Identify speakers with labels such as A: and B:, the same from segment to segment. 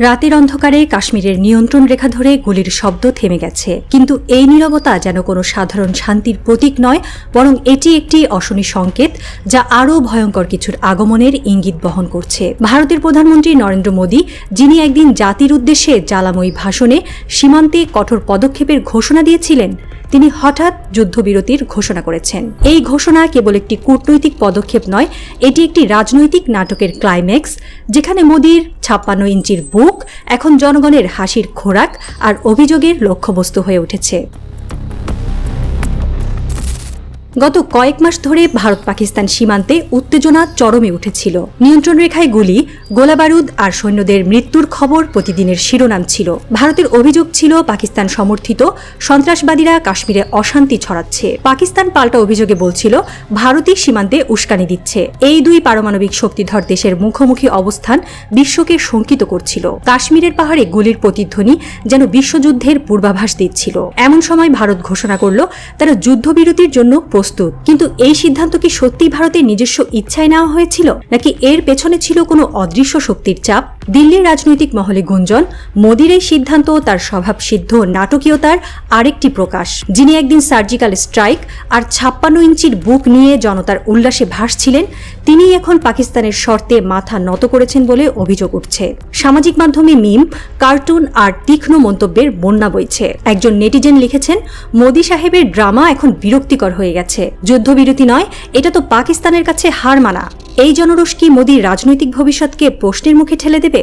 A: রাতের অন্ধকারে কাশ্মীরের নিয়ন্ত্রণ রেখা ধরে গুলির শব্দ থেমে গেছে, কিন্তু এই নীরবতা যেন কোনো সাধারণ শান্তির প্রতীক নয়, বরং এটি একটি অশনি সংকেত যা আরও ভয়ঙ্কর কিছুর আগমনের ইঙ্গিত বহন করছে। ভারতের প্রধানমন্ত্রী নরেন্দ্র মোদী, যিনি একদিন জাতির উদ্দেশ্যে জ্বালাময়ী ভাষণে সীমান্তে কঠোর পদক্ষেপের ঘোষণা দিয়েছিলেন, তিনি হঠাৎ যুদ্ধবিরতির ঘোষণা করেছেন। এই ঘোষণা কেবল একটি কূটনৈতিক পদক্ষেপ নয়, এটি একটি রাজনৈতিক নাটকের ক্লাইম্যাক্স, যেখানে মোদীর ৫৬ ইঞ্চির বুক এখন জনগণের হাসির খোরাক আর অভিযোগের লক্ষ্যবস্তু হয়ে উঠেছে। গত কয়েক মাস ধরে ভারত পাকিস্তান সীমান্তে উত্তেজনা চরমে উঠেছিল। নিয়ন্ত্রণ রেখায় গুলি, গোলাবারুদ আর সৈন্যদের মৃত্যুর খবর প্রতিদিনের শিরোনাম ছিল। ভারতের অভিযোগ ছিল পাকিস্তান সমর্থিত সন্ত্রাসবাদীরা কাশ্মীরে অশান্তি ছড়াচ্ছে। পাকিস্তান পাল্টা অভিযোগে বলছিল ভারতই সীমান্তে উস্কানি দিচ্ছে। এই দুই পারমাণবিক শক্তিধর দেশের মুখোমুখি অবস্থান বিশ্বকে শঙ্কিত করছিল। কাশ্মীরের পাহাড়ে গুলির প্রতিধ্বনি যেন বিশ্বযুদ্ধের পূর্বাভাস দিচ্ছিল। এমন সময় ভারত ঘোষণা করল তারা যুদ্ধবিরতির জন্য প্রস্তুত। কিন্তু এই সিদ্ধান্ত কি সত্যি ভারতের নিজস্ব ইচ্ছায় নেওয়া হয়েছিল, নাকি এর পেছনে ছিল কোনো অদৃশ্য শক্তির চাপ? দিল্লির রাজনৈতিক মহলে গুঞ্জন, মোদির এই সিদ্ধান্ত তার স্বভাবসিদ্ধ নাটকীয়তার আরেকটি প্রকাশ। যিনি একদিন সার্জিক্যাল স্ট্রাইক আর ৫৬ ইঞ্চির বুক নিয়ে জনতার উল্লাসে ভাসছিলেন, তিনি এখন পাকিস্তানের শর্তে মাথা নত করেছেন বলে অভিযোগ উঠছে। সামাজিক মাধ্যমে মিম, কার্টুন আর তীক্ষ্ণ মন্তব্যের বন্যা বইছে। একজন নেটিজেন লিখেছেন, মোদি সাহেবের ড্রামা এখন বিরক্তিকর হয়ে গেছে। যুদ্ধবিরতি নয়, এটা তো পাকিস্তানের কাছে হার মানা। এই জনরোষ কি মোদির রাজনৈতিক ভবিষ্যৎকে প্রশ্নের মুখে ঠেলে দেবে?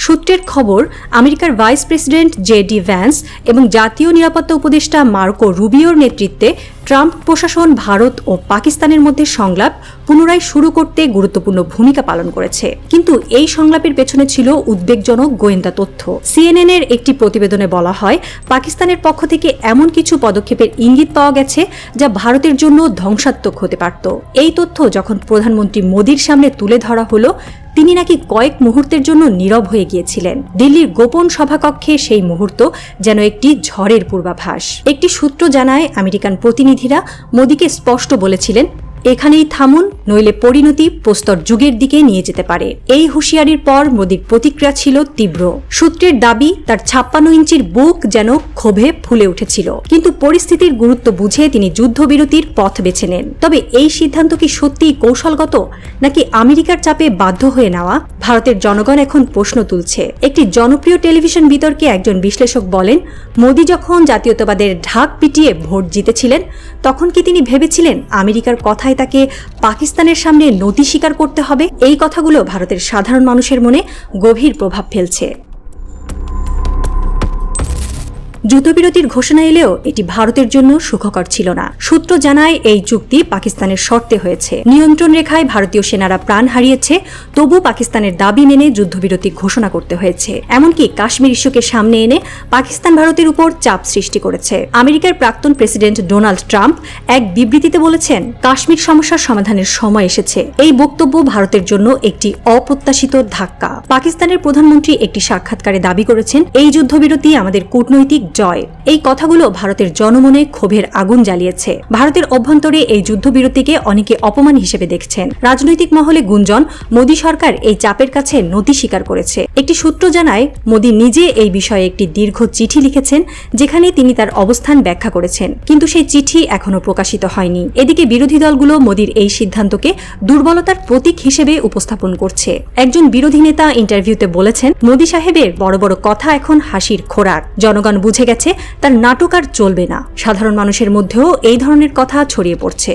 A: সূত্রের খবর, আমেরিকার ভাইস প্রেসিডেন্ট জে.ডি. ভ্যান্স এবং জাতীয় নিরাপত্তা উপদেষ্টা মার্কো রুবিওর নেতৃত্বে ট্রাম্প প্রশাসন ভারত ও পাকিস্তানের মধ্যে সংলাপ পুনরায় শুরু করতে গুরুত্বপূর্ণ ভূমিকা পালন করেছে। কিন্তু এই সংলাপের পেছনে ছিল উদ্বেগজনক গোয়েন্দা তথ্য। সিএনএন-এর একটি প্রতিবেদনে বলা হয়, পাকিস্তানের পক্ষ থেকে এমন কিছু পদক্ষেপের ইঙ্গিত পাওয়া গেছে যা ভারতের জন্য ধ্বংসাত্মক হতে পারত। এই তথ্য যখন প্রধানমন্ত্রী মোদির সামনে তুলে ধরা হলো, তিনি নাকি কয়েক মুহূর্তের জন্য নীরব হয়ে গিয়েছিলেন। দিল্লির গোপন সভাকক্ষে সেই মুহূর্ত যেন একটি ঝড়ের পূর্বাভাস। একটি সূত্র জানায়, আমেরিকান প্রতিনিধিরা মোদিকে স্পষ্ট বলেছিলেন, এখানেই থামুন, নইলে পরিণতি প্রস্তর যুগের দিকে নিয়ে যেতে পারে। এই হুঁশিয়ারির পর মোদির প্রতিক্রিয়া ছিল তীব্র। সূত্রের দাবি, তার ৫৬ ইঞ্চির বুক যেন ক্ষোভে ফুলে উঠেছিল। কিন্তু পরিস্থিতির গুরুত্ব বুঝে তিনি যুদ্ধবিরতির পথ বেছে নেন। তবে এই সিদ্ধান্ত কি সত্যিই কৌশলগত, নাকি আমেরিকার চাপে বাধ্য হয়ে নেওয়া? ভারতের জনগণ এখন প্রশ্ন তুলছে। একটি জনপ্রিয় টেলিভিশন বিতর্কে একজন বিশ্লেষক বলেন, মোদি যখন জাতীয়তাবাদের ঢাক পিটিয়ে ভোট জিতেছিলেন, তখন কি তিনি ভেবেছিলেন আমেরিকার কথায় তাকে পাকিস্তানের সামনে নতি স্বীকার করতে হবে? এই কথাগুলো ভারতের সাধারণ মানুষের মনে গভীর প্রভাব ফেলছে। যুদ্ধবিরতির ঘোষণা এলেও এটি ভারতের জন্য সুখকর ছিল না। সূত্র জানায়, এই চুক্তি পাকিস্তানের শর্তে হয়েছে। নিয়ন্ত্রণ রেখায় ভারতীয় সেনারা প্রাণ হারিয়েছে, তবু পাকিস্তানের দাবি মেনে যুদ্ধবিরতি ঘোষণা করতে হয়েছে। এমনকি কাশ্মীর ইস্যুকে সামনে এনে পাকিস্তান ভারতের উপর চাপ সৃষ্টি করেছে। আমেরিকার প্রাক্তন প্রেসিডেন্ট ডোনাল্ড ট্রাম্প এক বিবৃতিতে বলেছেন, কাশ্মীর সমস্যার সমাধানের সময় এসেছে। এই বক্তব্য ভারতের জন্য একটি অপ্রত্যাশিত ধাক্কা। পাকিস্তানের প্রধানমন্ত্রী একটি সাক্ষাৎকারে দাবি করেছেন, এই যুদ্ধবিরতি আমাদের কূটনৈতিক জয়। এই কথাগুলো ভারতের জনমনে ক্ষোভের আগুন জ্বালিয়েছে। ভারতের অভ্যন্তরে এই যুদ্ধবিরতিকে অনেকে অপমান হিসেবে দেখছেন। রাজনৈতিক মহলে গুঞ্জন, মোদি সরকার এই চাপের কাছে নতি স্বীকার করেছে। একটি সূত্র জানায়, মোদি নিজে এই বিষয়ে একটি দীর্ঘ চিঠি লিখেছেন, যেখানে তিনি তার অবস্থান ব্যাখ্যা করেছেন, কিন্তু সেই চিঠি এখনো প্রকাশিত হয়নি। এদিকে বিরোধী দলগুলো মোদির এই সিদ্ধান্তকে দুর্বলতার প্রতীক হিসেবে উপস্থাপন করছে। একজন বিরোধী নেতা ইন্টারভিউতে বলেছেন, মোদি সাহেবের বড় বড় কথা এখন হাসির খোরাক। জনগণ বুঝে গেছে তার নাটক আর চলবে না। সাধারণ মানুষের মধ্যেও এই ধরনের কথা ছড়িয়ে পড়ছে।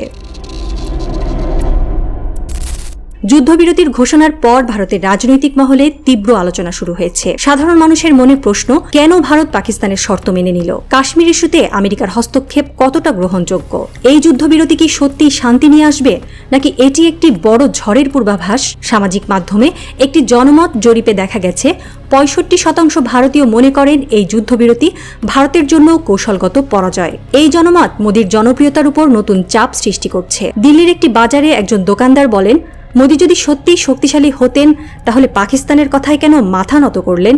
A: যুদ্ধবিরতির ঘোষণার পর ভারতের রাজনৈতিক মহলে তীব্র আলোচনা শুরু হয়েছে। সাধারণ মানুষের মনে প্রশ্ন, কেন ভারত পাকিস্তানের শর্ত মেনে নিল? কাশ্মীর ইস্যুতে আমেরিকার হস্তক্ষেপ কতটা গ্রহণযোগ্য? এই যুদ্ধবিরতি কি সত্যি শান্তি নিয়ে আসবে, নাকি এটি একটি বড় ঝড়ের পূর্বাভাস? সামাজিক মাধ্যমে একটি জনমত জরিপে দেখা গেছে, ৬৫% ভারতীয় মনে করেন এই যুদ্ধবিরতি ভারতের জন্য কৌশলগত পরাজয়। এই জনমত মোদির জনপ্রিয়তার উপর নতুন চাপ সৃষ্টি করছে। দিল্লির একটি বাজারে একজন দোকানদার বলেন, মোদি যদি সত্যিই শক্তিশালী হতেন, তাহলে পাকিস্তানের কথায় কেন মাথা নত করলেন?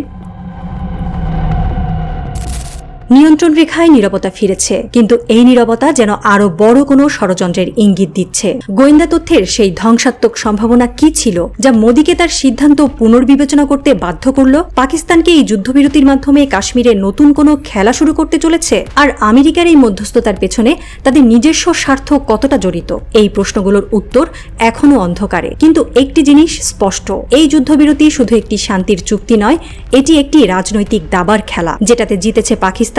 A: নিয়ন্ত্রণ রেখায় নীরবতা ফিরেছে, কিন্তু এই নীরবতা যেন আরো বড় কোনো ষড়যন্ত্রের ইঙ্গিত দিচ্ছে। গোয়েন্দা তথ্যের সেই ধ্বংসাত্মক সম্ভাবনা কি ছিল যা মোদীকে তার সিদ্ধান্ত পুনর্বিবেচনা করতে বাধ্য করল? পাকিস্তানকে এই যুদ্ধবিরতির মাধ্যমে কাশ্মীরে নতুন কোনো খেলা শুরু করতে চলেছে? আর আমেরিকার এই মধ্যস্থতার পেছনে তাদের নিজস্ব স্বার্থ কতটা জড়িত? এই প্রশ্নগুলোর উত্তর এখনো অন্ধকারে, কিন্তু একটি জিনিস স্পষ্ট, এই যুদ্ধবিরতি শুধু একটি শান্তির চুক্তি নয়, এটি একটি রাজনৈতিক দাবার খেলা, যেটাতে জিতেছে পাকিস্তান।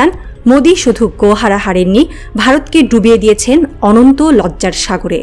A: মোদী শুধু গোহারা হারেননি, ভারতকে ডুবিয়ে দিয়েছেন অনন্ত লজ্জার সাগরে।